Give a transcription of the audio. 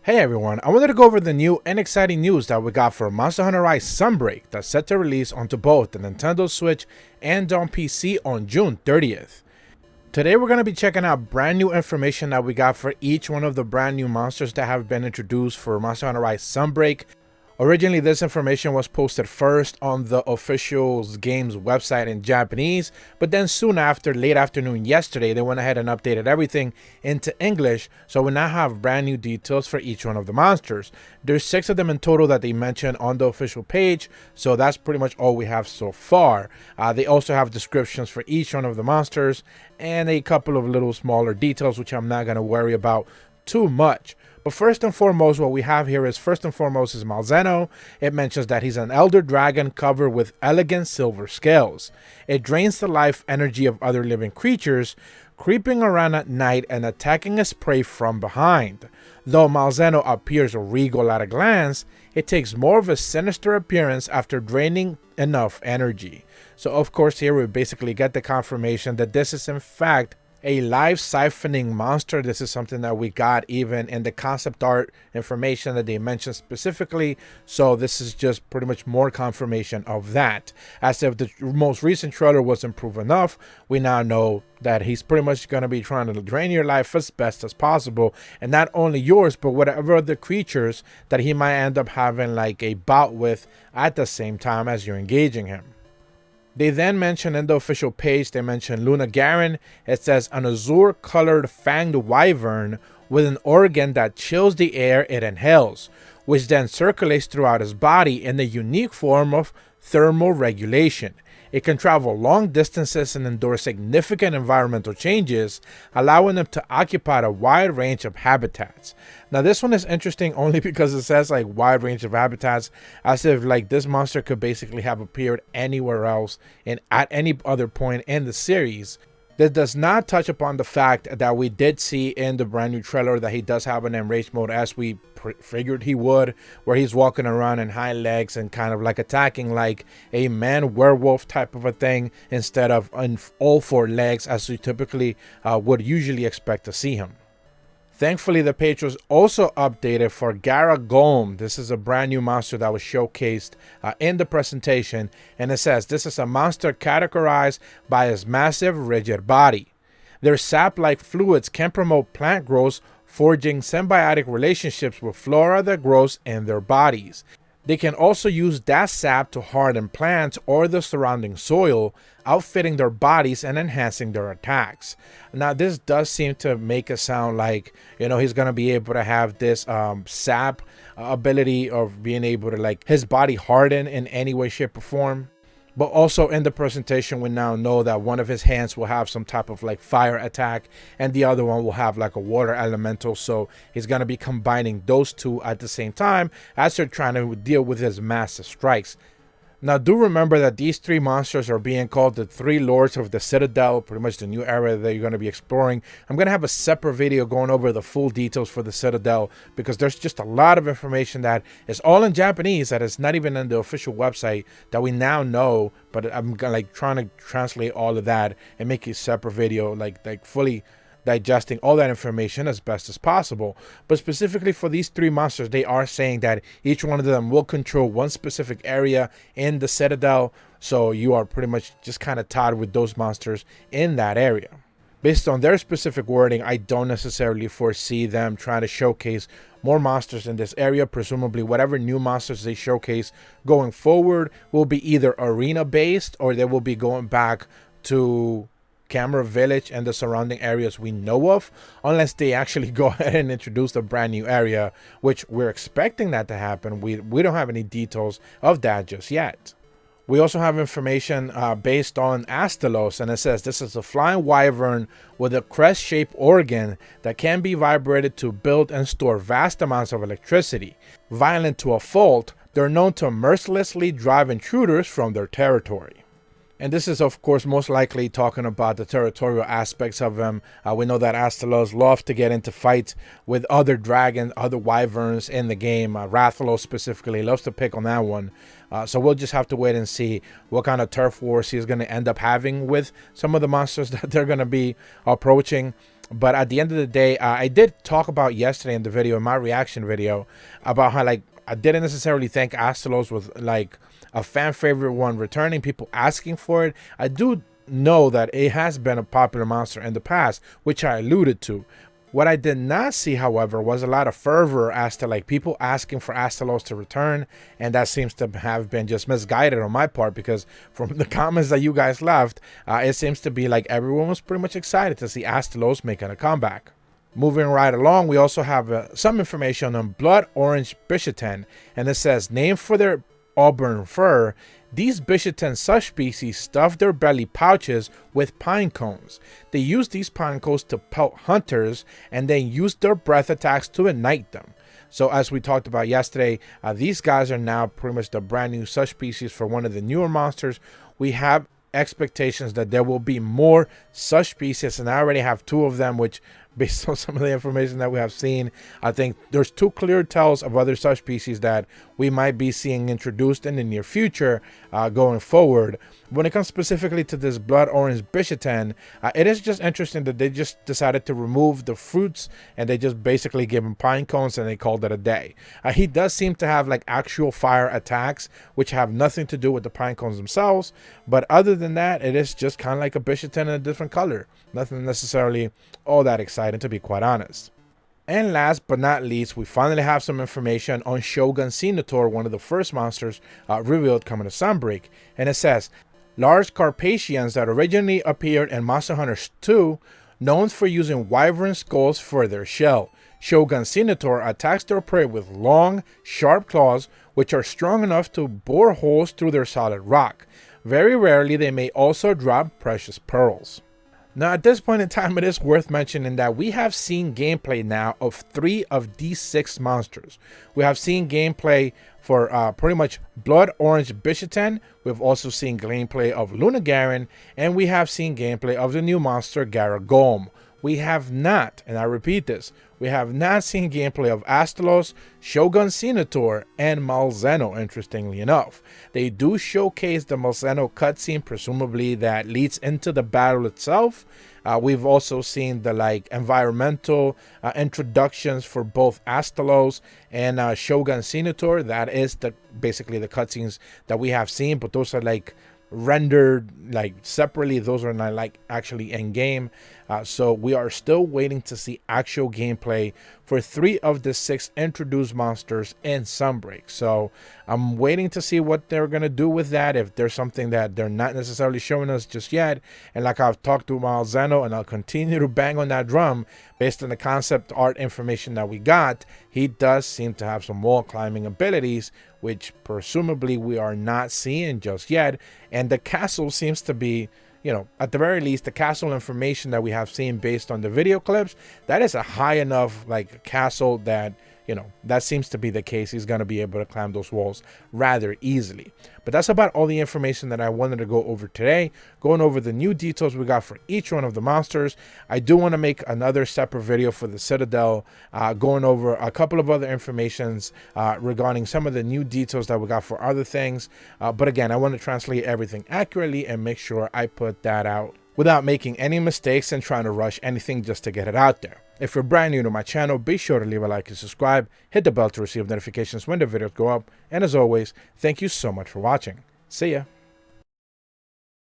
Hey everyone, I wanted to go over the new and exciting news that we got for Monster Hunter Rise Sunbreak that's set to release onto both the Nintendo Switch and on PC on June 30th. Today we're going to be checking out brand new information that we got for each one of the brand new monsters that have been introduced for Monster Hunter Rise Sunbreak. Originally, this information was posted first on the official game's website in Japanese, but then soon after, late afternoon yesterday, they went ahead and updated everything into English, so we now have brand new details for each one of the monsters. There's 6 of them in total that they mentioned on the official page, so that's pretty much all we have so far. They also have descriptions for each one of the monsters, and a couple of little smaller details, which I'm not going to worry about too much. But first and foremost, what we have here is Malzeno. It mentions that he's an elder dragon covered with elegant silver scales. It drains the life energy of other living creatures, creeping around at night and attacking its prey from behind. Though Malzeno appears regal at a glance, it takes more of a sinister appearance after draining enough energy. So of course here we basically get the confirmation that this is in fact a life siphoning monster. This is something that we got even in the concept art information that they mentioned specifically. So this is just pretty much more confirmation of that. As if the most recent trailer wasn't proof enough, we now know that he's pretty much going to be trying to drain your life as best as possible. And not only yours, but whatever other creatures that he might end up having like a bout with at the same time as you're engaging him. They then mention in the official page, they mention Luna Garen. It says an azure colored fanged wyvern with an organ that chills the air it inhales, which then circulates throughout his body in the unique form of thermal regulation. It can travel long distances and endure significant environmental changes, allowing them to occupy a wide range of habitats. Now this one is interesting only because it says like wide range of habitats, as if like this monster could basically have appeared anywhere else and at any other point in the series. This does not touch upon the fact that we did see in the brand new trailer that he does have an enraged mode, as we figured he would, where he's walking around in hind legs and kind of like attacking like a man werewolf type of a thing instead of on all 4 legs as we typically would usually expect to see him. Thankfully, the page was also updated for Gara Golem. This is a brand new monster that was showcased in the presentation, and it says this is a monster categorized by its massive rigid body. Their sap-like fluids can promote plant growth, forging symbiotic relationships with flora that grows in their bodies. They can also use that sap to harden plants or the surrounding soil, outfitting their bodies and enhancing their attacks. Now, this does seem to make it sound like, you know, he's going to be able to have this sap ability of being able to like his body harden in any way, shape, or form. But also in the presentation, we now know that one of his hands will have some type of like fire attack and the other one will have like a water elemental. So he's going to be combining those two at the same time as they're trying to deal with his massive strikes. Now, do remember that these 3 monsters are being called the 3 Lords of the Citadel, pretty much the new area that you're going to be exploring. I'm going to have a separate video going over the full details for the Citadel because there's just a lot of information that is all in Japanese that is not even in the official website that we now know, but I'm like trying to translate all of that and make a separate video like fully digesting all that information as best as possible. But specifically for these 3 monsters, they are saying that each one of them will control one specific area in the Citadel, so you are pretty much just kind of tied with those monsters in that area. Based on their specific wording, I don't necessarily foresee them trying to showcase more monsters in this area. Presumably whatever new monsters they showcase going forward will be either arena based or they will be going back to Camera Village and the surrounding areas we know of, unless they actually go ahead and introduce a brand new area, which we're expecting that to happen. We don't have any details of that just yet. We also have information based on Astalos, and it says this is a flying wyvern with a crest-shaped organ that can be vibrated to build and store vast amounts of electricity. Violent to a fault, they're known to mercilessly drive intruders from their territory. And this is, of course, most likely talking about the territorial aspects of them. We know that Astalos love to get into fights with other dragons, other wyverns in the game. Rathalos specifically loves to pick on that one. So we'll just have to wait and see what kind of turf wars he's going to end up having with some of the monsters that they're going to be approaching. But at the end of the day, I did talk about yesterday in the video, in my reaction video, about how like I didn't necessarily think Astalos was like a fan favorite one returning, people asking for it. I do know that it has been a popular monster in the past, which I alluded to. What I did not see, however, was a lot of fervor as to like people asking for Astalos to return, and that seems to have been just misguided on my part, because from the comments that you guys left, it seems to be like everyone was pretty much excited to see Astalos making a comeback. Moving right along, we also have some information on Blood Orange Bishaten, and it says, named for their auburn fur, these Bishaten subspecies stuff their belly pouches with pine cones. They use these pine cones to pelt hunters and then use their breath attacks to ignite them. So as we talked about yesterday, these guys are now pretty much the brand new subspecies for one of the newer monsters. We have expectations that there will be more subspecies, and I already have 2 of them, which based on some of the information that we have seen, I think there's 2 clear tells of other subspecies that we might be seeing introduced in the near future going forward. When it comes specifically to this Blood Orange Bishaten, it is just interesting that they just decided to remove the fruits and they just basically gave him pine cones and they called it a day. He does seem to have like actual fire attacks, which have nothing to do with the pine cones themselves, but other than that, it is just kind of like a Bishaten in a different color. Nothing necessarily all that exciting, to be quite honest. And last but not least, we finally have some information on Shogun Senator, one of the first monsters revealed coming to Sunbreak. And it says, large Carpathians that originally appeared in Monster Hunter 2, known for using wyvern skulls for their shell. Shogun Senator attacks their prey with long, sharp claws, which are strong enough to bore holes through their solid rock. Very rarely, they may also drop precious pearls. Now, at this point in time, it is worth mentioning that we have seen gameplay now of 3 of these 6 monsters. We have seen gameplay for pretty much Blood Orange Bishaten. We've also seen gameplay of Lunagarin, and we have seen gameplay of the new monster Garagolm. We have not, and I repeat this, we have not seen gameplay of Astalos, Shogun Senator, and Malzeno, interestingly enough. They do showcase the Malzeno cutscene, presumably that leads into the battle itself. We've also seen the like environmental introductions for both Astalos and Shogun Senator. That is basically the cutscenes that we have seen, but those are like rendered like separately. Those are not like actually in game, so we are still waiting to see actual gameplay for 3 of the 6 introduced monsters in Sunbreak. So I'm waiting to see what they're gonna do with that, if there's something that they're not necessarily showing us just yet. And like I've talked to Malzeno, and I'll continue to bang on that drum, based on the concept art information that we got, he does seem to have some wall climbing abilities, which presumably we are not seeing just yet. And the castle seems to be, you know, at the very least, the castle information that we have seen based on the video clips, that is a high enough like castle that, you know, that seems to be the case. He's going to be able to climb those walls rather easily. But that's about all the information that I wanted to go over today, going over the new details we got for each one of the monsters. I do want to make another separate video for the Citadel, going over a couple of other informations regarding some of the new details that we got for other things. But again, I want to translate everything accurately and make sure I put that out without making any mistakes and trying to rush anything just to get it out there. If you're brand new to my channel, be sure to leave a like and subscribe, hit the bell to receive notifications when the videos go up, and as always, thank you so much for watching. See ya!